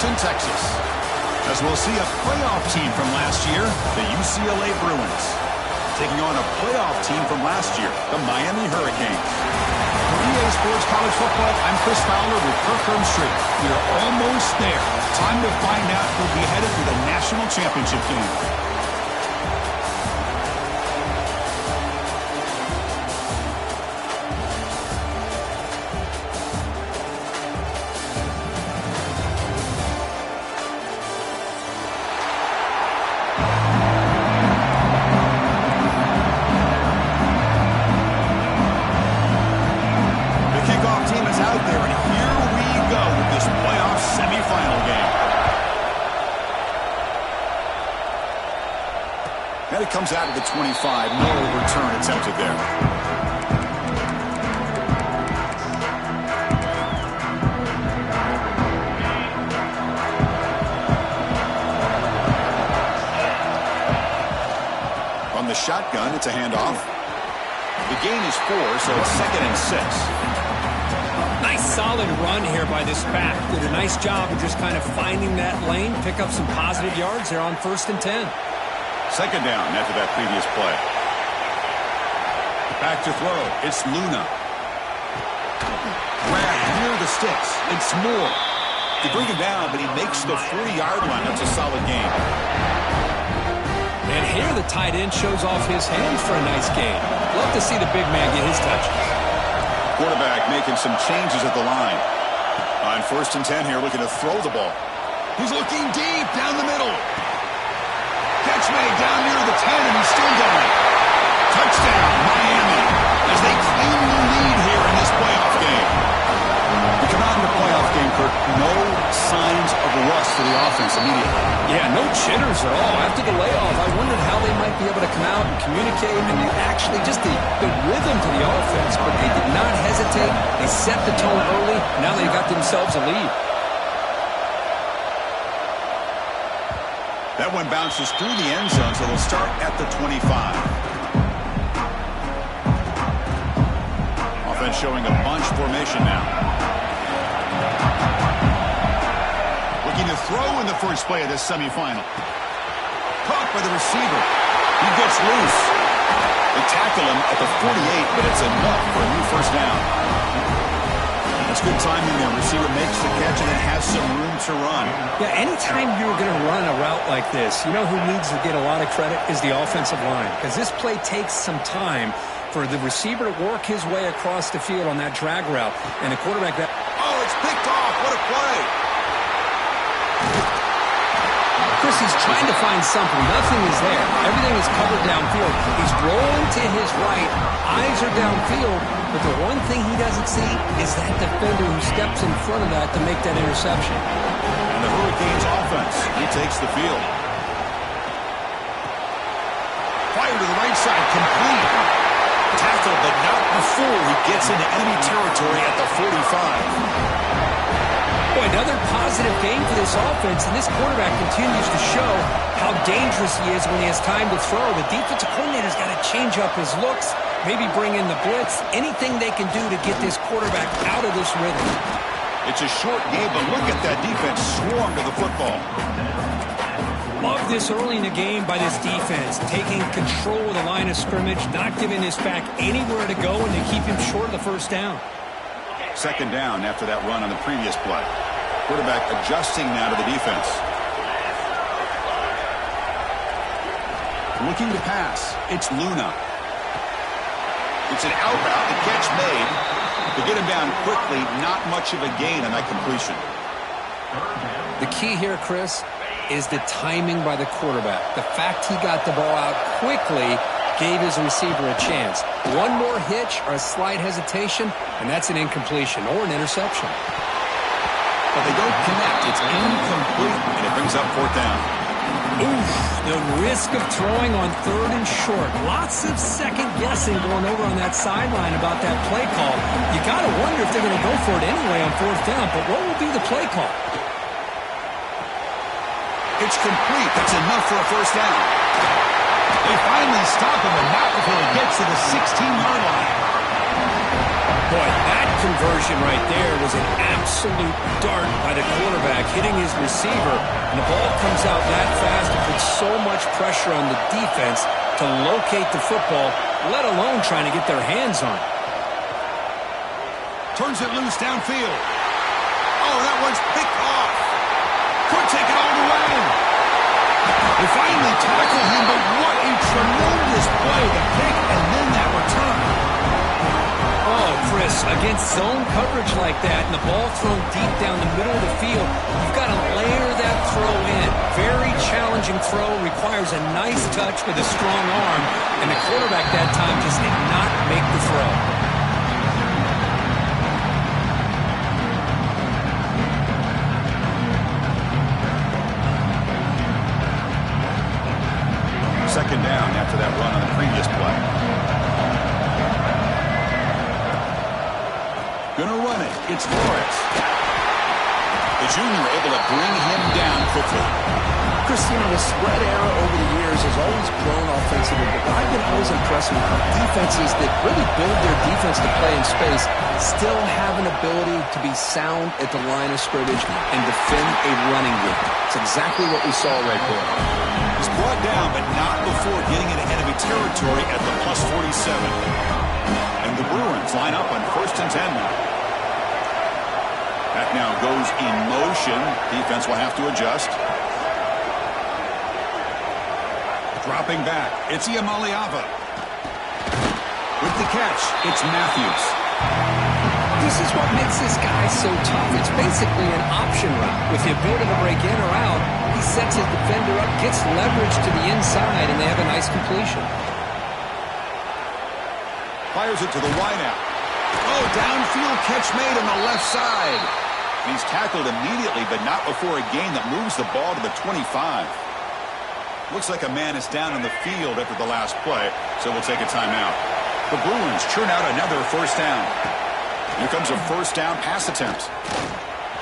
Houston, Texas, as we'll see a playoff team from last year, the UCLA Bruins, taking on a playoff team from last year, the Miami Hurricanes. For EA Sports College Football, I'm Chris Fowler with Kirk Herbstreit. We are almost there. Time to find out who'll be headed for the national championship game. And it comes out of the 25. No return attempted there. On the shotgun, it's a handoff. The gain is 4, so it's 2nd and 6. Nice solid run here by this back. Did a nice job of just kind of finding that lane, pick up some positive yards there on 1st and 10. 2nd down after that previous play. Back to throw. It's Luna. Grab near the sticks. It's Moore. They bring him down, but he makes the 40-yard line. That's a solid gain. And here the tight end shows off his hands for a nice gain. Love to see the big man get his touches. Quarterback making some changes at the line. On 1st and 10 here, looking to throw the ball. He's looking deep down the middle. Catch made down near the 10, and he's still going. Touchdown, Miami, as they claim the lead here in this playoff game. We come out in the playoff game, Kirk, no signs of rust for the offense immediately. Yeah, no jitters at all. After the layoff, I wondered how they might be able to come out and communicate, and actually just the rhythm to the offense. But they did not hesitate. They set the tone early. Now they got themselves a lead. That one bounces through the end zone, so they'll start at the 25. Offense showing a bunch formation now. Looking to throw in the first play of this semifinal. Caught by the receiver. He gets loose. They tackle him at the 48, but it's enough for a new 1st down. That's good timing there. Receiver makes the catch and then has some room to run. Yeah, anytime you're going to run a route like this, you know who needs to get a lot of credit is the offensive line. Because this play takes some time for the receiver to work his way across the field on that drag route. And the quarterback that... Oh, it's picked off. What a play. Chris, he's trying to find something. Nothing is there. Everything is covered downfield. He's rolling to his right. Eyes are downfield. But the one thing he doesn't see is that defender who steps in front of that to make that interception. And the Hurricanes offense, he takes the field. Fire to the right side, complete. Tackled, but not before he gets into enemy territory at the 45. Boy, another positive game for this offense, and this quarterback continues to show how dangerous he is when he has time to throw. The defensive coordinator's got to change up his looks, maybe bring in the blitz, anything they can do to get this quarterback out of this rhythm. It's a short game, but look at that defense swarm to the football. Love this early in the game by this defense, taking control of the line of scrimmage, not giving this back anywhere to go, and to keep him short of the 1st down. 2nd down after that run on the previous play. Quarterback adjusting now to the defense. Looking to pass. It's Luna. It's an out route. The catch made. To get him down quickly, not much of a gain on that completion. The key here, Chris, is the timing by the quarterback. The fact he got the ball out quickly gave his receiver a chance. One more hitch or a slight hesitation, and that's an incompletion or an interception. But they don't connect. It's incomplete, and it brings up 4th down. Oof, the risk of throwing on 3rd and short. Lots of second guessing going over on that sideline about that play call. You got to wonder if they're going to go for it anyway on 4th down, but what will be the play call? It's complete. That's enough for a 1st down. They finally stop him, and not before he gets to the 16-yard line. Boy, that conversion right there was an absolute dart by the quarterback, hitting his receiver. And the ball comes out that fast. It puts so much pressure on the defense to locate the football, let alone trying to get their hands on it. Turns it loose downfield. Oh, that one's picked off. Could take it all the way. They finally tackle him, but what a tremendous play. The pick and then that return. Oh, Chris, against zone coverage like that and the ball thrown deep down the middle of the field, you've got to layer that throw in. Very challenging throw, requires a nice touch with a strong arm, and the quarterback that time just did not make the throw. Second down after that run on the previous play. Gonna run it. It's Flores. The junior able to bring him down quickly. Chris, the spread era over the years has always grown offensively, but I've been always impressed with defenses that really build their defense to play in space, still have an ability to be sound at the line of scrimmage and defend a running game. It's exactly what we saw right there. He's brought down, but not before getting into enemy territory at the plus 47. And the Bruins line up on 1st and 10 now. That now goes in motion. Defense will have to adjust. Dropping back, it's Iamaleava. With the catch, it's Matthews. This is what makes this guy so tough. It's basically an option route. With the ability to break in or out, he sets his defender up, gets leverage to the inside, and they have a nice completion. Fires it to the wideout. Oh, downfield catch made on the left side. And he's tackled immediately, but not before a gain that moves the ball to the 25. Looks like a man is down on the field after the last play, so we'll take a timeout. The Bruins churn out another first down. Here comes a first down pass attempt.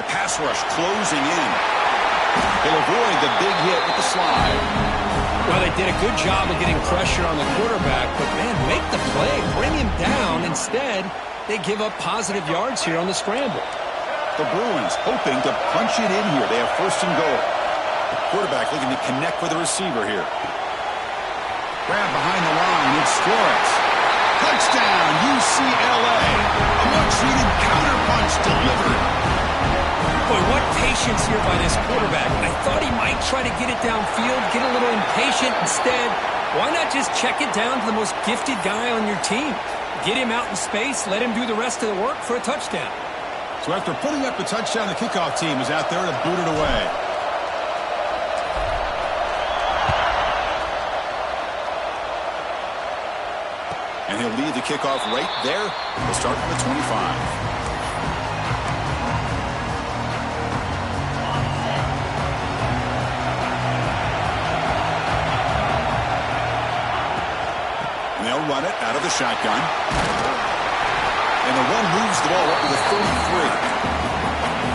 The pass rush closing in. They'll avoid the big hit with the slide. Well, they did a good job of getting pressure on the quarterback, but, man, make the play. Bring him down. Instead, they give up positive yards here on the scramble. The Bruins hoping to punch it in here. They have 1st and goal. The quarterback looking to connect with the receiver here. Grab behind the line. It's Flores. Touchdown, UCLA. A much-needed counterpunch delivered. Boy, what patience here by this quarterback. I thought he might try to get it downfield, get a little impatient. Instead, why not just check it down to the most gifted guy on your team? Get him out in space, let him do the rest of the work for a touchdown. So after putting up the touchdown, the kickoff team is out there to boot it away. And he'll lead the kickoff right there. We'll start at the 25. Run it out of the shotgun. And the run moves the ball up to the 33.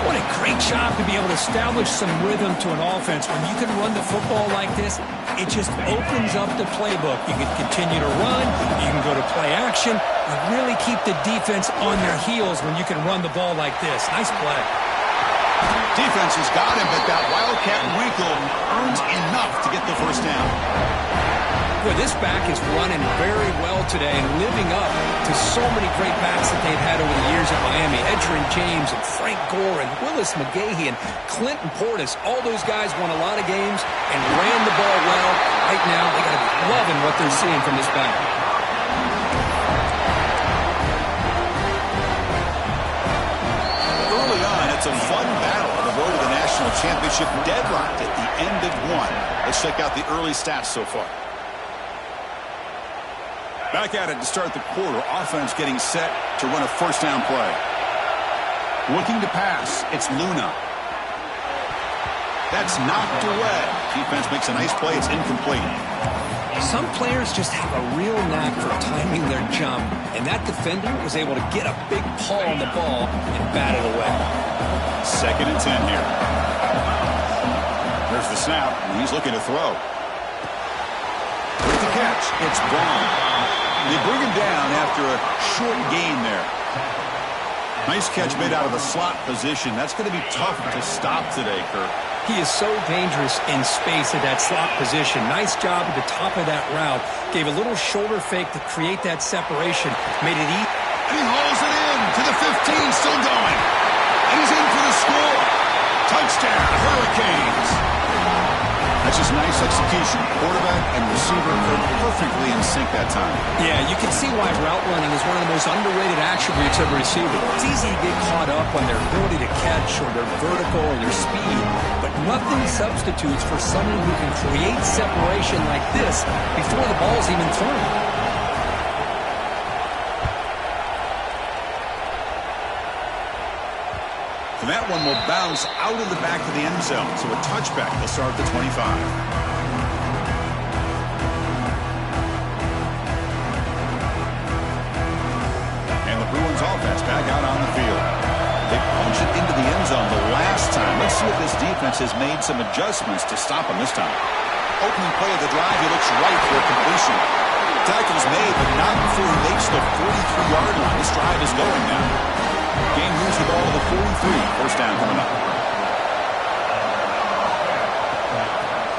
What a great job to be able to establish some rhythm to an offense. When you can run the football like this, it just opens up the playbook. You can continue to run, you can go to play action, and really keep the defense on their heels when you can run the ball like this. Nice play. Defense has got him, but that Wildcat wrinkle earns enough to get the first down. Boy, this back is running very well today and living up to so many great backs that they've had over the years at Miami. Edgerrin James and Frank Gore and Willis McGahee and Clinton Portis. All those guys won a lot of games and ran the ball well. Right now, they got to be loving what they're seeing from this back. Early on, it's a fun battle on the road to the national championship, deadlocked at the end of one. Let's check out the early stats so far. Back at it to start the quarter. Offense getting set to run a first down play. Looking to pass. It's Luna. That's knocked away. Defense makes a nice play. It's incomplete. Some players just have a real knack for timing their jump, and that defender was able to get a big paw on the ball and bat it away. 2nd and 10 here. There's the snap, and he's looking to throw. With the catch, it's Braun. They bring him down after a short gain there. Nice catch made out of the slot position. That's going to be tough to stop today, Kirk. He is so dangerous in space at that slot position. Nice job at the top of that route. Gave a little shoulder fake to create that separation. Made it easy. And he hauls it in to the 15, still going. And he's in for the score. Touchdown, Hurricanes. That's just nice execution. Quarterback and receiver were perfectly in sync that time. Yeah, you can see why route running is one of the most underrated attributes of a receiver. It's easy to get caught up on their ability to catch or their vertical or their speed, but nothing substitutes for someone who can create separation like this before the ball's even thrown. And that one will bounce out of the back of the end zone. So a touchback. They'll start at the 25. And the Bruins offense back out on the field. They punch it into the end zone the last time. Let's see if this defense has made some adjustments to stop him this time. Opening play of the drive, he looks right for a completion. Tackle's made, but not before he makes the 43-yard line. This drive is going now. Game moves the ball to the 43. First down coming up.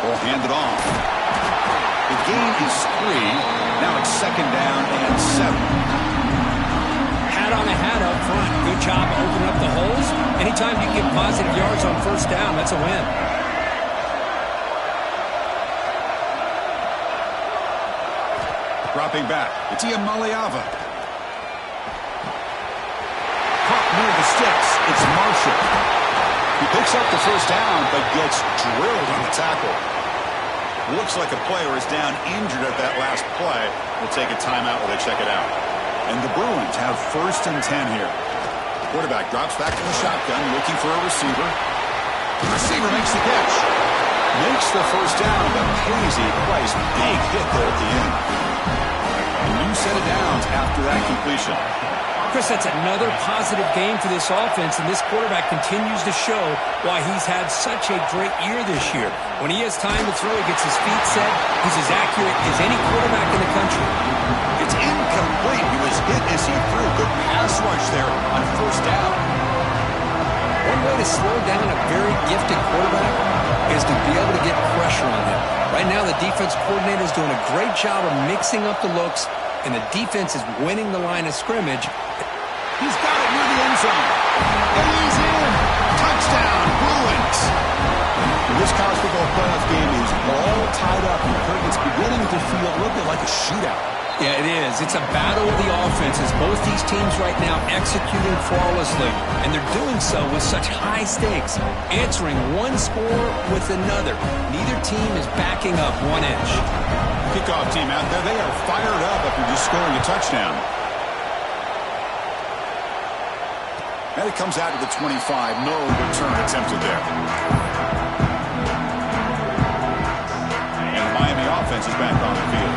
Ball handed off. The gain is 3. Now it's second down and 7. Hat on the hat up front. Good job opening up the holes. Anytime you get positive yards on first down, that's a win. Dropping back. It's Iamaleava. Near the sticks, it's Marshall. He picks up the first down, but gets drilled on the tackle. Looks like a player is down injured at that last play. We'll take a timeout while they check it out. And the Bruins have first and 10 here. Quarterback drops back to the shotgun, looking for a receiver. The receiver makes the catch. Makes the first down, but pays a price. Big hit there at the end. A new set of downs after that completion. Chris, that's another positive game for this offense, and this quarterback continues to show why he's had such a great year this year. When he has time to throw, he gets his feet set. He's as accurate as any quarterback in the country. It's incomplete. He was hit as he threw. Good pass rush there on first down. One way to slow down a very gifted quarterback is to be able to get pressure on him. Right now, the defense coordinator is doing a great job of mixing up the looks, and the defense is winning the line of scrimmage. He's got it near the end zone. And he's in. Touchdown, Bruins. This college football playoff game is all tied up, and it's beginning to feel a little bit like a shootout. Yeah, it is. It's a battle of the offenses. Both these teams right now executing flawlessly, and they're doing so with such high stakes, answering one score with another. Neither team is backing up 1 inch. Kickoff team out there. They are fired up after just scoring a touchdown. And it comes out to the 25. No return attempted there. And the Miami offense is back on the field.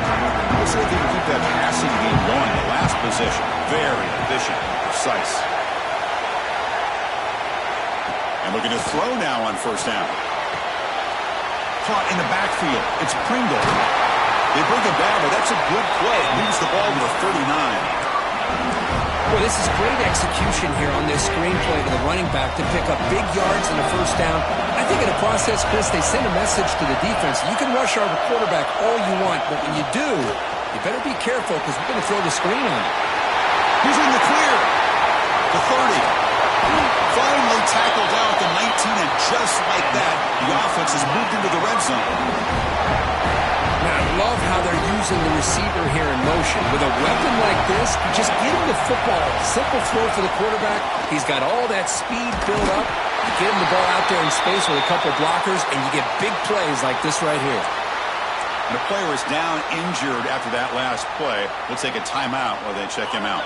Let's see if they can keep that passing game going. The last possession, very efficient, precise. And looking to throw now on first down. Caught in the backfield. It's Pringle. They bring him down, but that's a good play. Leaves the ball to the 39. Well, this is great execution here on this screenplay to the running back to pick up big yards in the first down. I think in the process, Chris, they send a message to the defense. You can rush our quarterback all you want, but when you do, you better be careful because we're going to throw the screen on him. He's in the clear. The 30. Finally tackled down at the 19, and just like that, the offense has moved into the red zone. Man, I love how they're using the receiver here in motion. With a weapon like this, just get him the football. Simple throw for the quarterback. He's got all that speed built up. You get him the ball out there in space with a couple blockers, and you get big plays like this right here. And the player is down injured after that last play. We'll take a timeout while they check him out.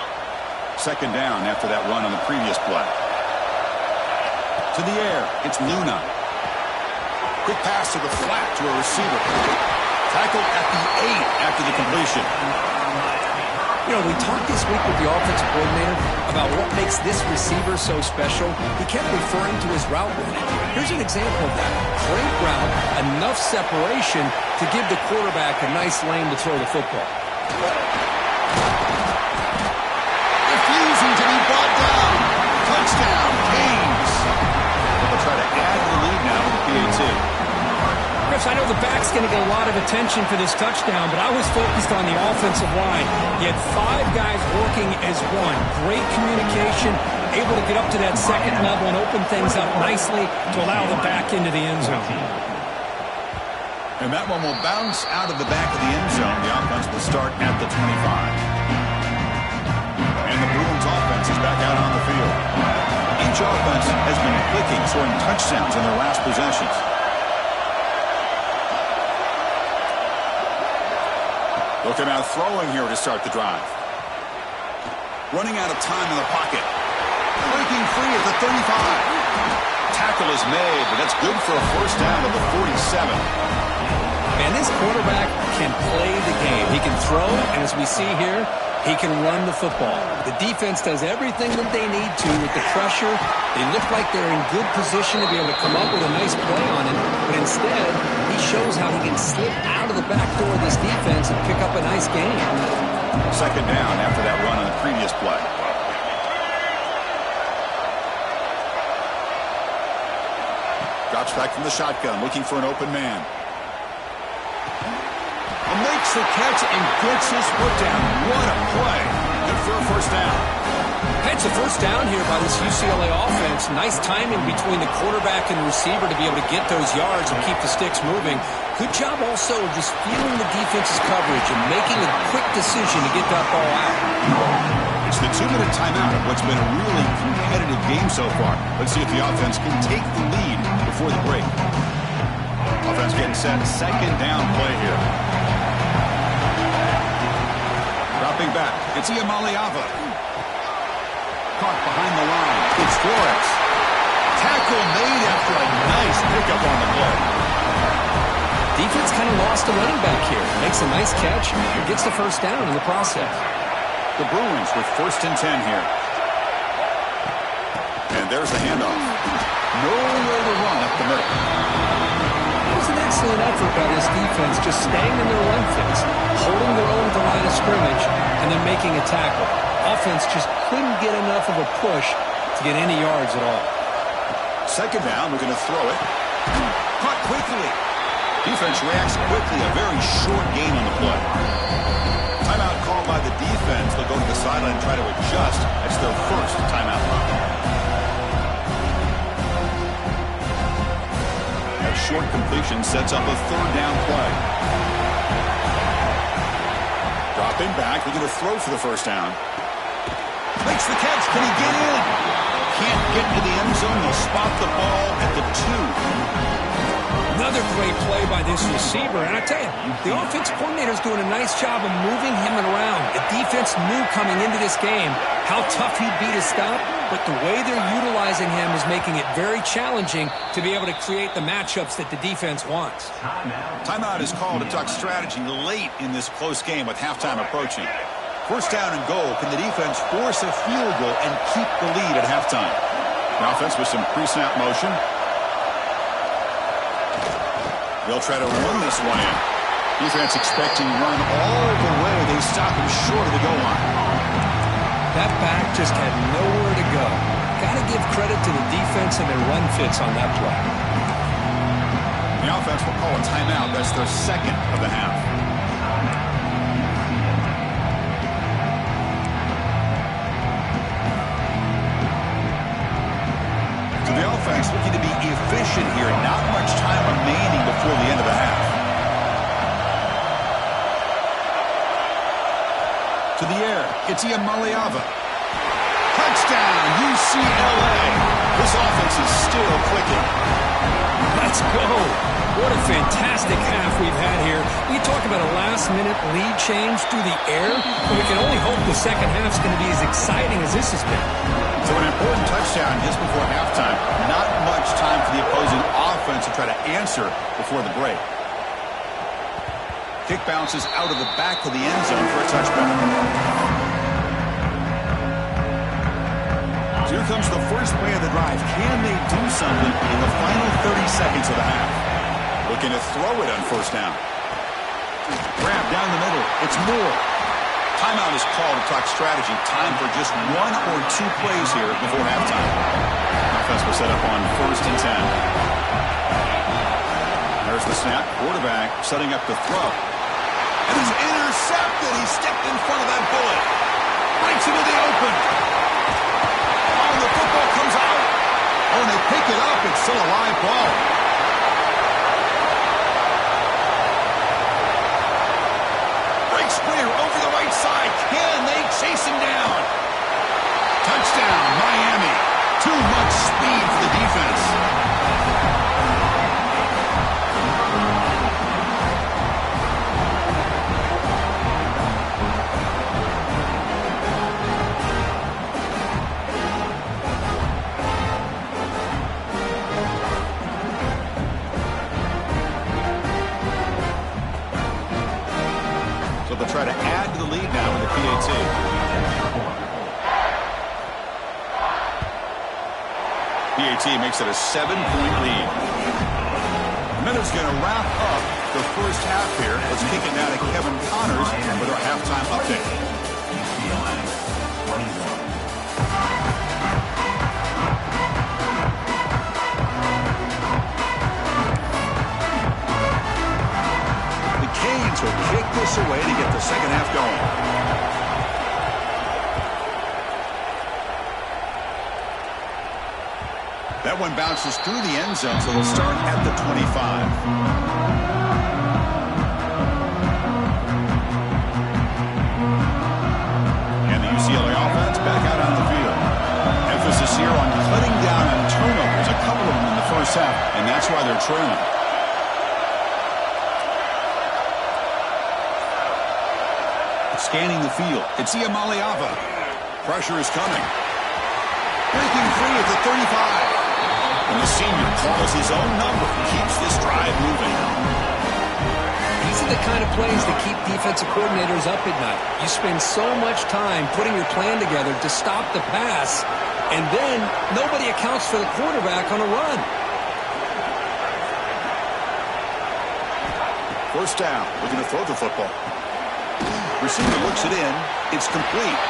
Second down after that run on the previous play. To the air, it's Luna. Quick pass to the flat to a receiver. Tackled at the 8 after the completion. You know, we talked this week with the offensive coordinator about what makes this receiver so special. He kept referring to his route running. Here's an example of that. Great route, enough separation to give the quarterback a nice lane to throw the football. I know the back's going to get a lot of attention for this touchdown, but I was focused on the offensive line. He had 5 guys working as one. Great communication, able to get up to that second level and open things up nicely to allow the back into the end zone. And that one will bounce out of the back of the end zone. The offense will start at the 25. And the Bruins offense is back out on the field. Each offense has been clicking, scoring touchdowns in their last possessions. Looking out throwing here to start the drive. Running out of time in the pocket. Breaking free at the 35. Tackle is made, but that's good for a first down at the 47. And this quarterback can play the game. He can throw, and as we see here, he can run the football. The defense does everything that they need to with the pressure. They look like they're in good position to be able to come up with a nice play on it, but instead, he shows how he can slip out of the back door of this defense and pick up a nice gain. Second down after that run on the previous play. Drops back from the shotgun, looking for an open man. And makes the catch and gets his foot down. What a play. Good for a first down. It's a first down here by this UCLA offense. Nice timing between the quarterback and the receiver to be able to get those yards and keep the sticks moving. Good job also of just feeling the defense's coverage and making a quick decision to get that ball out. It's the 2-minute timeout of what's been a really competitive game so far. Let's see if the offense can take the lead before the break. Offense getting set. Second down play here. Dropping back. It's Iamaleava. Caught behind the line. It's Flores. Tackle made after a nice pickup on the play. Defense kind of lost a running back here. Makes a nice catch and gets the first down in the process. The Bruins with first and 10 here. And there's the handoff. Nowhere to run up the middle. It was an excellent effort by this defense, just staying in their run fits, holding their own at the line of scrimmage, and then making a tackle. Offense just couldn't get enough of a push to get any yards at all. Second down, we're going to throw it. Caught quickly. Defense reacts quickly. A very short gain on the play. Timeout called by the defense. They'll go to the sideline and try to adjust. That's their first timeout. That short completion sets up a third down play. Dropping back. We're going to throw for the first down. Makes the catch. Can he get in? Can't get to the end zone. They'll spot the ball at the 2. Another great play by this receiver. And I tell you, the offense coordinator is doing a nice job of moving him around. The defense knew coming into this game how tough he'd be to stop, but the way they're utilizing him is making it very challenging to be able to create the matchups that the defense wants. Timeout is called to talk strategy late in this close game with halftime approaching. First down and goal. Can the defense force a field goal and keep the lead at halftime? The offense with some pre-snap motion. They'll try to run this one in. Defense expecting run all the way. They stop him short of the goal line. That back just had nowhere to go. Got to give credit to the defense and their run fits on that play. The offense will call a timeout. That's their second of the half. So the offense looking to be efficient here. Not much time remaining before the end of the half. To the air, it's Iamaleava. Touchdown, UCLA. This offense is still clicking. Let's go. What a fantastic half we've had here. We talk about a last-minute lead change through the air, but we can only hope the second half's going to be as exciting as this has been. So an important touchdown just before halftime. Not much time for the opposing offense to try to answer before the break. Kick bounces out of the back of the end zone for a touchback. So here comes the first play of the drive. Can they do something in the final 30 seconds of the half? Looking to throw it on first down. Grab down the middle. It's Moore. Timeout is called to talk strategy. Time for just 1 or 2 plays here before halftime. Offense will set up on first and 10. There's the snap. Quarterback setting up the throw. And he's intercepted. He stepped in front of that bullet. Breaks into the open. Oh, and the football comes out. Oh, and they pick it up. It's still a live ball. Breaks clear over the right side. Can they chase him down? Touchdown, Miami. Too much speed for the defense. So they'll try to add to the lead now with the PAT. PAT makes it a 7-point lead. Miller's going to wrap up the first half here. Let's kick it now to Kevin Connors with our halftime update. The Canes will kick this away to get the second half going. That one bounces through the end zone, so they'll start at the 25. And the UCLA offense back out on the field. Emphasis here on cutting down on turnovers, a couple of them in the first half, and that's why they're trailing. Scanning the field, it's Iamaleava. Pressure is coming. Breaking free at the 35. And the senior calls his own number, keeps this drive moving. These are the kind of plays that keep defensive coordinators up at night. You spend so much time putting your plan together to stop the pass, and then nobody accounts for the quarterback on a run. First down, looking to throw the football. Receiver looks it in. It's complete.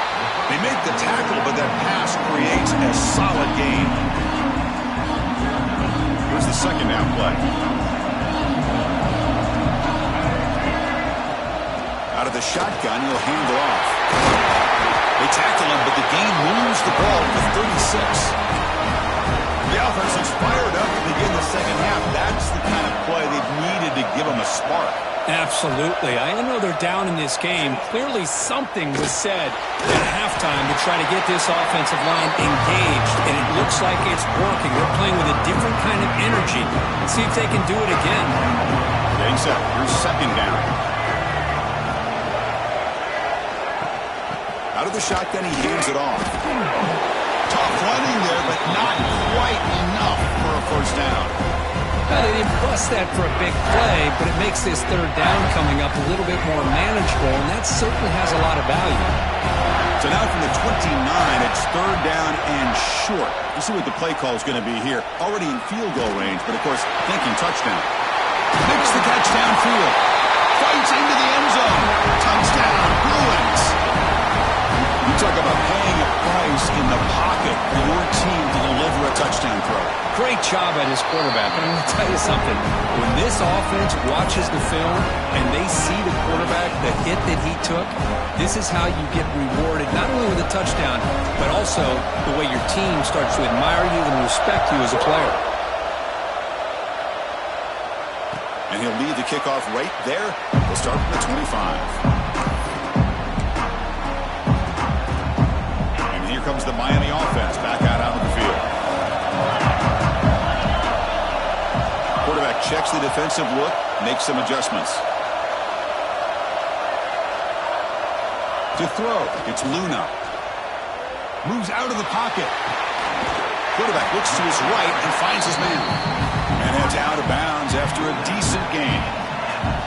They make the tackle, but that pass creates a solid gain. Here's the second down play. Out of the shotgun, he'll hand it off. They tackle him, but the gain moves the ball to 36. The offense is fired up to begin the second half. That's the kind of play they've needed to give them a spark. Absolutely. I know they're down in this game. Clearly something was said at halftime to try to get this offensive line engaged, and it looks like it's working. They're playing with a different kind of energy. Let's see if they can do it again. Getting set. Here's second down. Out of the shotgun, he hands it off. Tough running there, but not quite enough for a first down. Well, they didn't bust that for a big play, but it makes this third down coming up a little bit more manageable, and that certainly has a lot of value. So now from the 29, it's third down and short. You see what the play call is going to be here. Already in field goal range, but of course, thinking touchdown. Makes the catch downfield. Fights into the end zone. Touchdown, Bruins. You talk about paying a price in the pocket for your team to deliver a touchdown throw. Great job at his quarterback. And I'm going to tell you something. When this offense watches the film and they see the quarterback, the hit that he took, this is how you get rewarded, not only with a touchdown, but also the way your team starts to admire you and respect you as a player. And he'll lead the kickoff right there. We'll start from the 25. Here comes the Miami offense back out onto the field. Quarterback checks the defensive look, makes some adjustments. To throw, it's Luna. Moves out of the pocket. Quarterback looks to his right and finds his man. And heads out of bounds after a decent gain.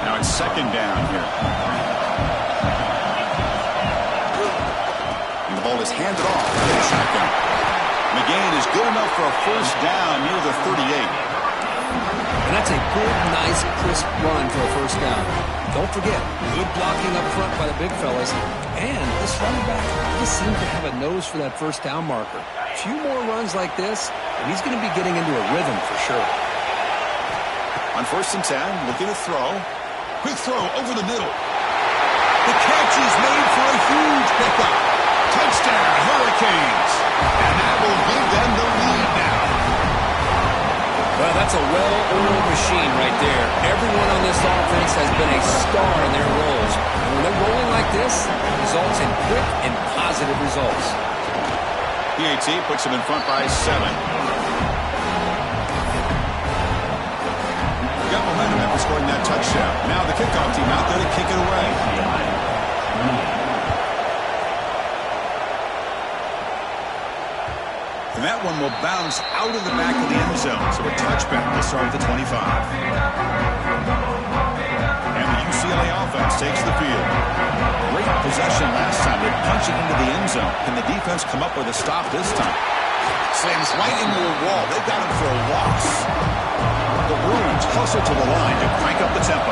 Now it's second down here. The ball is handed off to the shotgun. McGain is good enough for a first down near the 38. And that's a good, nice, crisp run for a first down. Don't forget, good blocking up front by the big fellas. And this running back just seems to have a nose for that first down marker. A few more runs like this, and he's going to be getting into a rhythm for sure. On 1st and 10, looking to throw. Quick throw over the middle. The catch is made for a huge pickup. Touchdown, Hurricanes. And that will give them the lead now. Well, that's a well-oiled machine right there. Everyone on this offense has been a star in their roles. And when they're rolling like this, it results in quick and positive results. PAT puts them in front by 7. Got momentum after scoring that touchdown. Now the kickoff team out there to kick it away. And that one will bounce out of the back of the end zone. So a touchback to start at the 25. And the UCLA offense takes the field. Great possession last time. They're punching into the end zone. Can the defense come up with a stop this time? Slams right into a wall. They got him for a loss. The Bruins hustle to the line to crank up the tempo.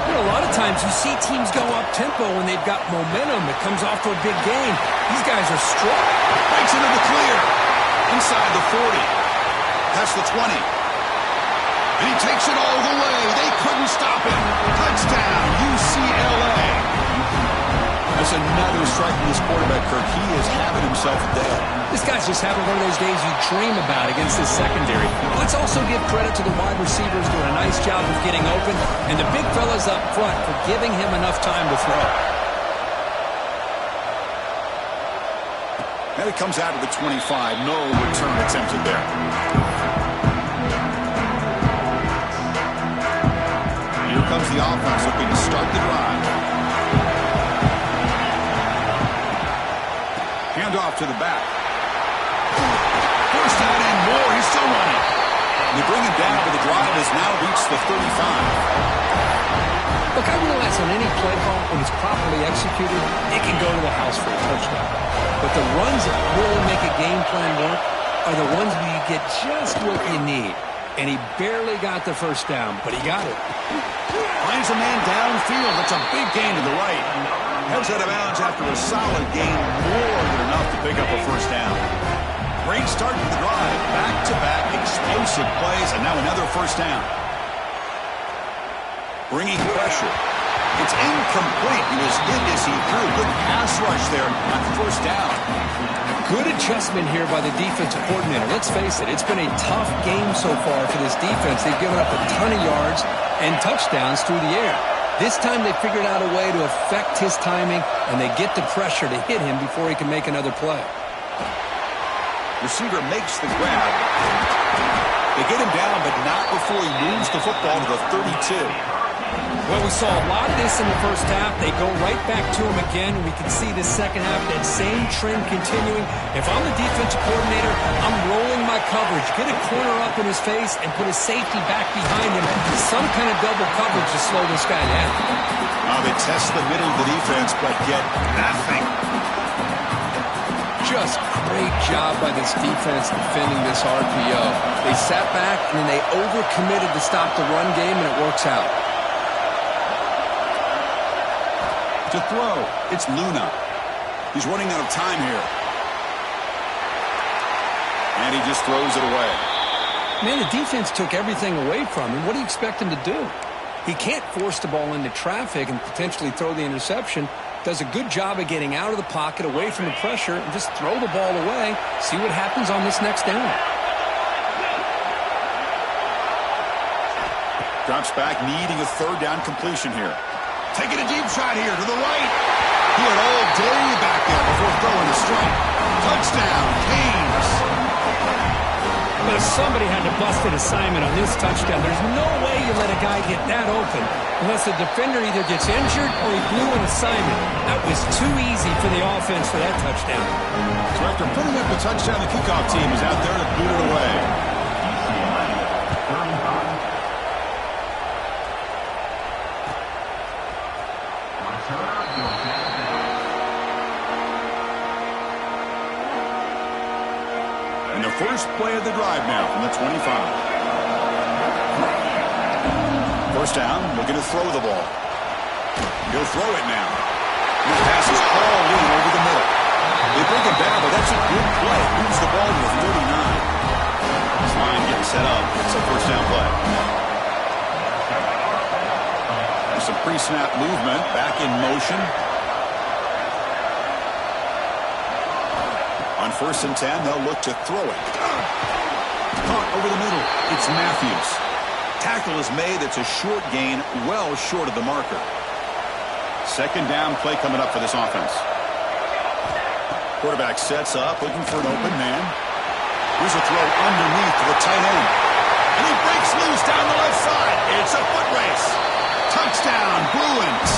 You know, a lot of times you see teams go up-tempo when they've got momentum. It comes off to a big game. These guys are strong. Breaks into the clear. Inside the 40. Past the 20. And he takes it all the way. They couldn't stop him. Touchdown, UCLA. That's another strike from this quarterback, Kirk. He is having himself a day. This guy's just having one of those days you dream about against this secondary. Let's also give credit to the wide receivers doing a nice job of getting open, and the big fellas up front for giving him enough time to throw. And it comes out of the 25. No return attempted there. Here comes the offense looking to start the drive. Hand off to the back. First down and more. He's still running. They bring him down, but the drive has now reached the 35. Look, I realize on any play call, when it's properly executed, it can go to the house for a touchdown. But the runs that really make a game plan work are the ones where you get just what you need. And he barely got the first down, but he got it. Finds a man downfield. That's a big gain to the right. Heads out of bounds after a solid gain, more than enough to pick up a first down. Great start to the drive. Back-to-back explosive plays, and now another first down. Bringing pressure. It's incomplete. He was hit as he threw. Good pass rush there on first down. Good adjustment here by the defensive coordinator. Let's face it, it's been a tough game so far for this defense. They've given up a ton of yards and touchdowns through the air. This time they figured out a way to affect his timing, and they get the pressure to hit him before he can make another play. Receiver makes the grab. They get him down, but not before he moves the football to the 32. Well, we saw a lot of this in the first half. They go right back to him again. We can see the second half, that same trend continuing. If I'm the defensive coordinator, I'm rolling my coverage. Get a corner up in his face and put a safety back behind him. Some kind of double coverage to slow this guy down. They test the middle of the defense, but get nothing. Just great job by this defense defending this RPO. They sat back, and then they overcommitted to stop the run game, and it works out. To throw, it's Luna. He's running out of time here. And he just throws it away. Man, the defense took everything away from him. What do you expect him to do? He can't force the ball into traffic and potentially throw the interception. Does a good job of getting out of the pocket, away from the pressure, and just throw the ball away. See what happens on this next down. Drops back, needing a third down completion here. Taking a deep shot here to the right. He had all day back there before throwing the strike. Touchdown, Canes. But somebody had to bust an assignment on this touchdown. There's no way you let a guy get that open unless the defender either gets injured or he blew an assignment. That was too easy for the offense for that touchdown. So after putting up the touchdown, the kickoff team is out there to boot it away. And the first play of the drive now from the 25. First down, looking to throw the ball. He'll throw it now. And the pass is all in over the middle. They bring him down, but that's a good play. Moves the ball to the 39. This line getting set up. It's a first down play. Pre-snap movement, back in motion. On 1st and 10, they'll look to throw it. Caught over the middle. It's Matthews. Tackle is made. It's a short gain, well short of the marker. 2nd down play coming up for this offense. Quarterback sets up, looking for an open man. Here's a throw underneath to the tight end. And he breaks loose down the left side. It's a foot race. Touchdown, Bruins.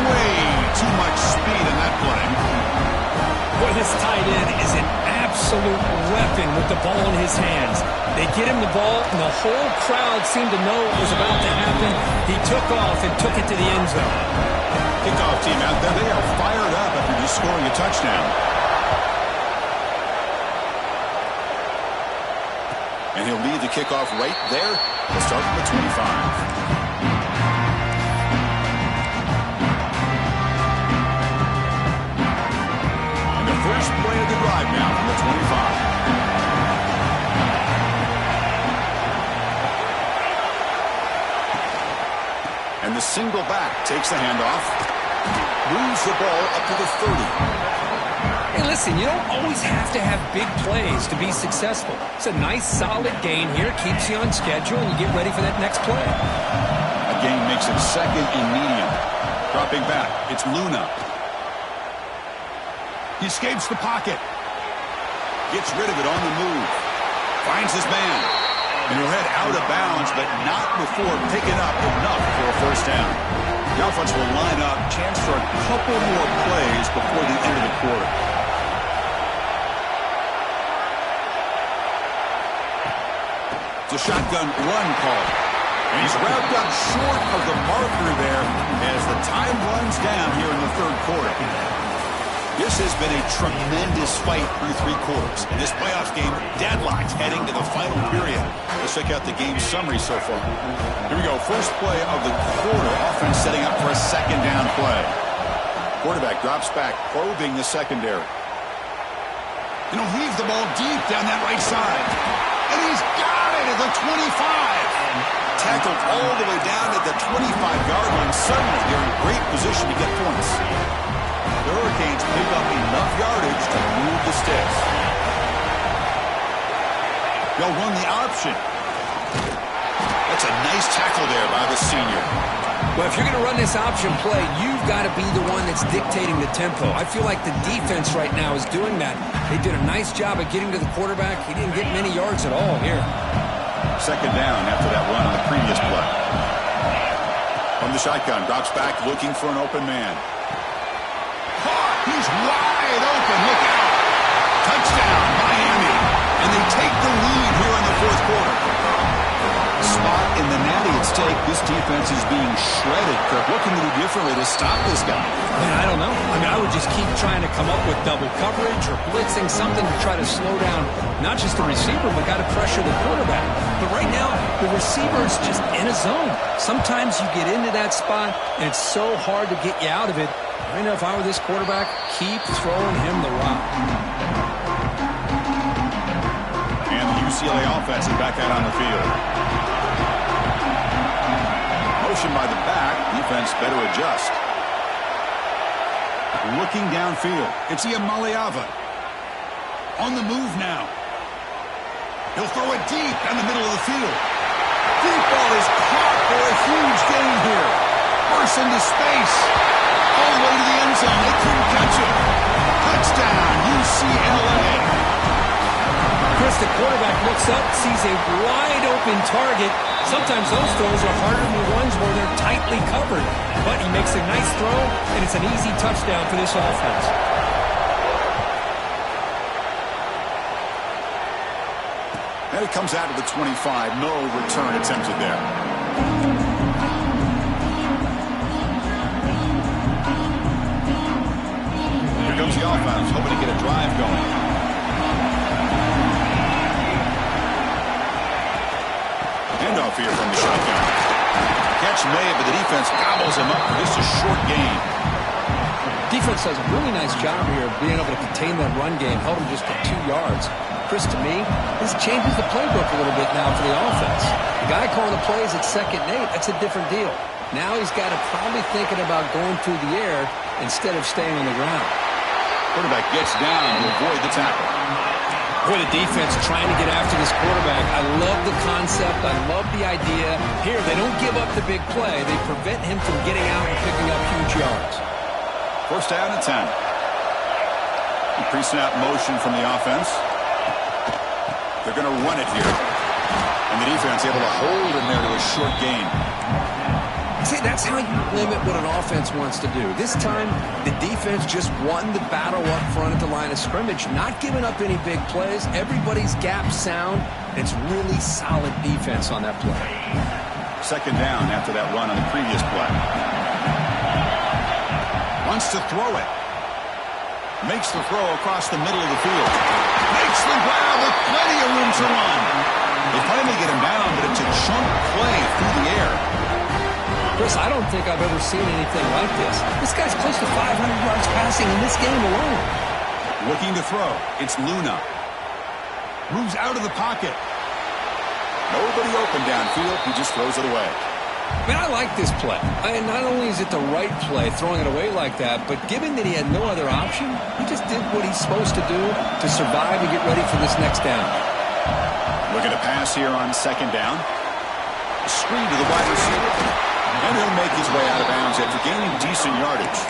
Way too much speed in that play. Boy, this tight end is an absolute weapon with the ball in his hands. They get him the ball, and the whole crowd seemed to know what was about to happen. He took off and took it to the end zone. Kickoff team out there, they are fired up after just scoring a touchdown. And he'll lead the kickoff right there. He'll start from the 25. First play of the drive now from the 25. And the single back takes the handoff. Moves the ball up to the 30. Hey, listen, you don't always have to have big plays to be successful. It's a nice, solid gain here. Keeps you on schedule, and you get ready for that next play. A gain makes it 2nd and medium. Dropping back, it's Luna. He escapes the pocket. Gets rid of it on the move. Finds his man. And he'll head out of bounds, but not before picking up enough for a 1st down. The offense will line up. Chance for a couple more plays before the end of the quarter. It's a shotgun run call. And he's wrapped up short of the marker there as the time runs down here in the 3rd quarter. This has been a tremendous fight through 3 quarters. In this playoff game, deadlocked heading to the final period. Let's check out the game summary so far. Here we go. First play of the quarter. Offense setting up for a 2nd down play. Quarterback drops back, probing the secondary. And he'll heave the ball deep down that right side. And he's got it at the 25. Tackled all the way down at the 25-yard line. Suddenly, they're in great position to get points. The Hurricanes pick up enough yardage to move the sticks. They'll run the option. That's a nice tackle there by the senior. Well, if you're going to run this option play, you've got to be the one that's dictating the tempo. I feel like the defense right now is doing that. They did a nice job of getting to the quarterback. He didn't get many yards at all here. 2nd down after that run on the previous play. From the shotgun, drops back looking for an open man. He's wide open. Look out. Touchdown, Miami. And they take the lead here in the 4th quarter. Spot in the natty at stake. This defense is being shredded. Kirk, what can they do differently to stop this guy? Man, I don't know. I mean, I would just keep trying to come up with double coverage or blitzing, something to try to slow down not just the receiver, but got to pressure the quarterback. But right now, the receiver is just in a zone. Sometimes you get into that spot, and it's so hard to get you out of it. Right now, if I were this quarterback, keep throwing him the rock. And the UCLA offense is back out on the field. Motion by the back. Defense better adjust. Looking downfield. It's Iamaleava. On the move now. He'll throw it deep down the middle of the field. Deep ball is caught for a huge gain here. Bursts into space. All the way to the end zone. They couldn't catch it. Touchdown, UCLA. Chris, the quarterback looks up, sees a wide-open target. Sometimes those throws are harder than the ones where they're tightly covered. But he makes a nice throw, and it's an easy touchdown for this offense. And it comes out of the 25. No return attempted there. Here comes the offense, hoping to get a drive going. Handoff here from the shotgun. Catch made, but the defense gobbles him up for just a short gain. Defense does a really nice job here of being able to contain that run game, held him just to 2 yards. Chris, to me, this changes the playbook a little bit now for the offense. The guy calling the plays at 2nd and 8, that's a different deal. Now he's got to probably thinking about going through the air instead of staying on the ground. Quarterback gets down to avoid the tackle. Boy, the defense trying to get after this quarterback. I love the concept. I love the idea. Here, they don't give up the big play. They prevent him from getting out and picking up huge yards. First down and 10. Pre-snap motion from the offense. They're going to run it here. And the defense able to hold him there to a short gain. See, that's how you limit what an offense wants to do. This time, the defense just won the battle up front at the line of scrimmage, not giving up any big plays. Everybody's gap sound. It's really solid defense on that play. Second down after that run on the previous play. Wants to throw it. Makes the throw across the middle of the field. Makes the grab with plenty of room to run. They finally get him down, but it's a chunk play through the air. Chris, I don't think I've ever seen anything like this. This guy's close to 500 yards passing in this game alone. Looking to throw. It's Luna. Moves out of the pocket. Nobody open downfield. He just throws it away. Man, I like this play. And not only is it the right play, throwing it away like that, but given that he had no other option, he just did what he's supposed to do to survive and get ready for this next down. Looking to pass here on second down. Screen to the wide receiver. And he'll make his way out of bounds after gaining decent yardage.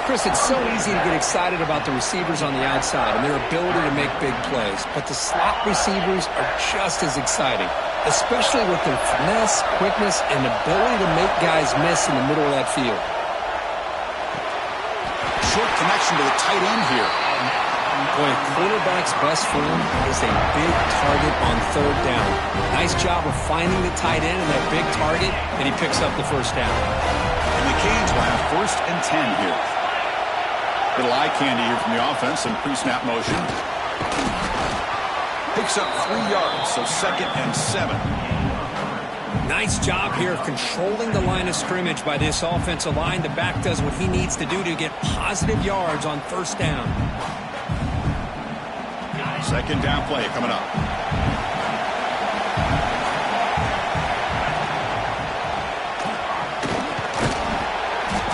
Chris, it's so easy to get excited about the receivers on the outside and their ability to make big plays. But the slot receivers are just as exciting, especially with their finesse, quickness, and ability to make guys miss in the middle of that field. Short connection to the tight end here. Boy, a quarterback's best friend is a big target on third down. Nice job of finding the tight end and that big target, and he picks up the first down. And the Canes will have first and 10 here. Little eye candy here from the offense, some pre-snap motion. Picks up 3 yards, so second and 7. Nice job here of controlling the line of scrimmage by this offensive line. The back does what he needs to do to get positive yards on first down. Second down play coming up.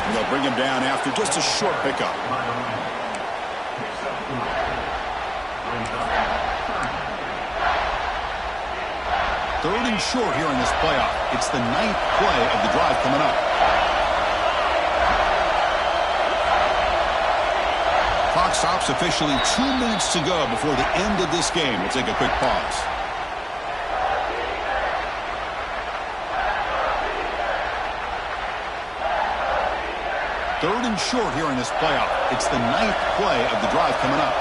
And they'll bring him down after just a short pickup. Third and short here in this playoff. It's the 9th play of the drive coming up. Clock stops officially 2 minutes to go before the end of this game. We'll take a quick pause. Third and short here in this playoff. It's the 9th play of the drive coming up.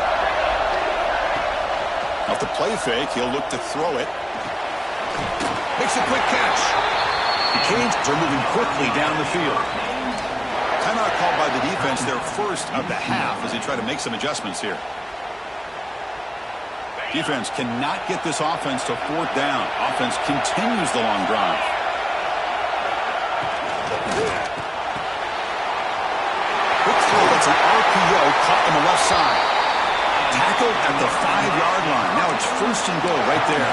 Off the play fake, he'll look to throw it. Makes a quick catch. The Canes are moving quickly down the field. Timeout called by the defense, their first of the half, as they try to make some adjustments here. Defense cannot get this offense to fourth down. Offense continues the long drive. Quick throw, that's an RPO caught on the left side. Tackled at the 5-yard line. Now it's first and goal right there.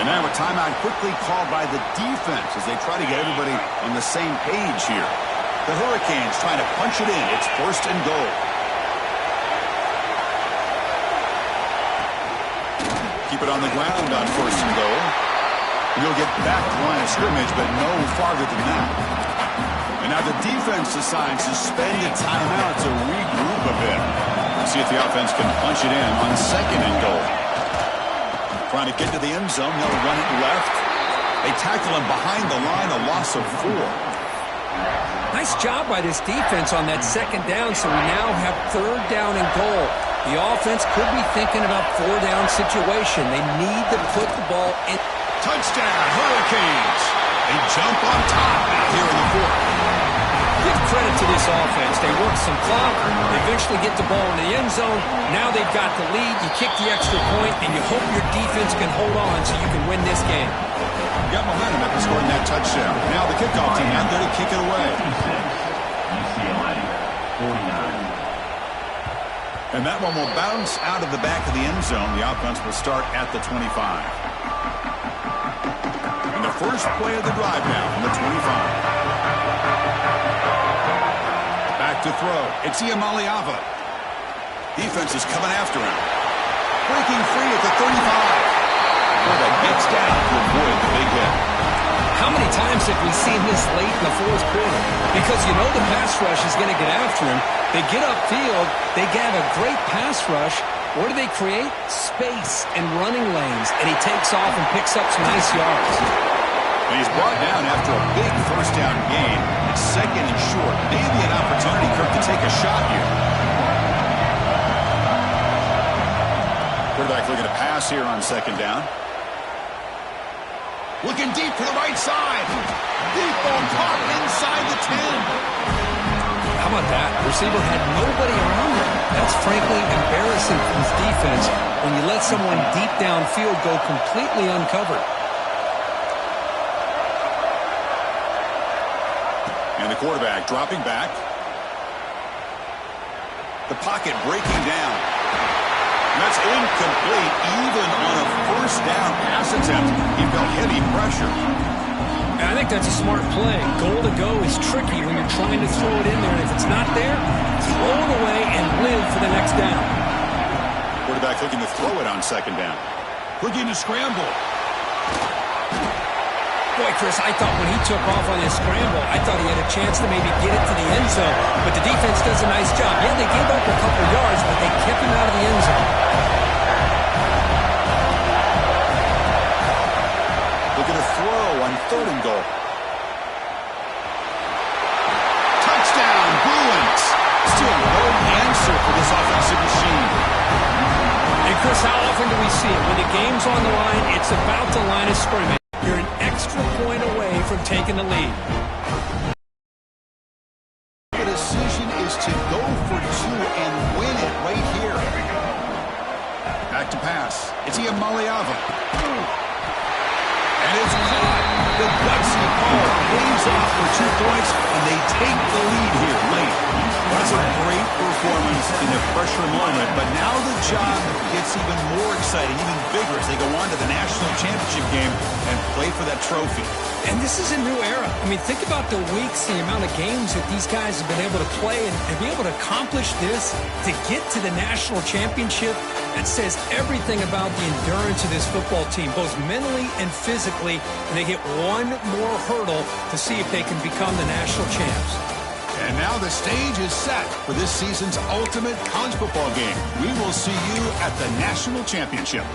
And now a timeout quickly called by the defense as they try to get everybody on the same page here. The Hurricanes trying to punch it in. It's first and goal. Keep it on the ground on first and goal. You'll get back to the line of scrimmage, but no farther than that. And now the defense decides to spend a timeout to regroup a bit. See if the offense can punch it in on second and goal. Trying to get to the end zone. They'll run it left. They tackle him behind the line, a loss of 4. Nice job by this defense on that second down, so we now have third down and goal. The offense could be thinking about 4-down situation. They need to put the ball in. Touchdown, Hurricanes. They jump on top out here in the fourth. Give credit to this offense. They work some clock. They eventually get the ball in the end zone. Now they've got the lead. You kick the extra point, and you hope your defense can hold on so you can win this game. Got momentum after scoring that touchdown. Now the kickoff team out there to kick it away. And that one will bounce out of the back of the end zone. The offense will start at the 25. And the first play of the drive now from the 25. Back to throw. It's Iamaleava. Defense is coming after him. Breaking free at the 35. But gets down to avoid the big hit. How many times have we seen this late in the fourth quarter? Because you know the pass rush is going to get after him. They get upfield. They have a great pass rush. What do they create? Space and running lanes. And he takes off and picks up some nice yards. And he's brought down after a big first down gain. It's second and short. Maybe an opportunity, Kirk, to take a shot here. Quarterback looking to pass here on second down. Looking deep to the right side. Deep ball caught inside the 10. How about that? The receiver had nobody around him. That's frankly embarrassing for his defense when you let someone deep downfield go completely uncovered. And the quarterback dropping back. The pocket breaking down. And that's incomplete even on a first down pass attempt. He felt heavy pressure. And I think that's a smart play. Goal to go is tricky when you're trying to throw it in there. And if it's not there, throw it away and live for the next down. Quarterback looking to throw it on second down. Looking to scramble. Boy, Chris, I thought when he took off on his scramble, I thought he had a chance to maybe get it to the end zone. But the defense does a nice job. Yeah, they gave up a couple yards, but they kept him out of the end zone. Looking to throw on third and goal. Touchdown, Bruins. Still no answer for this offensive machine. And Chris, how often do we see it? When the game's on the line, it's about the line of scrimmage. You're an extra point away from taking the lead. The decision is to go for two and win it right here. Back to pass. It's Iamaleava. And it's caught. The gutsy ball pays off for 2 points, and they take the lead here late. That's a great performance in a pressure moment, but now the job gets even more exciting, even bigger as they go on to the national championship game and play for that trophy. And this is a new era. I mean, think about the weeks, the amount of games that these guys have been able to play and be able to accomplish this, to get to the national championship. That says everything about the endurance of this football team, both mentally and physically. And they get one more hurdle to see if they can become the national champs. And now the stage is set for this season's ultimate college football game. We will see you at the national championship.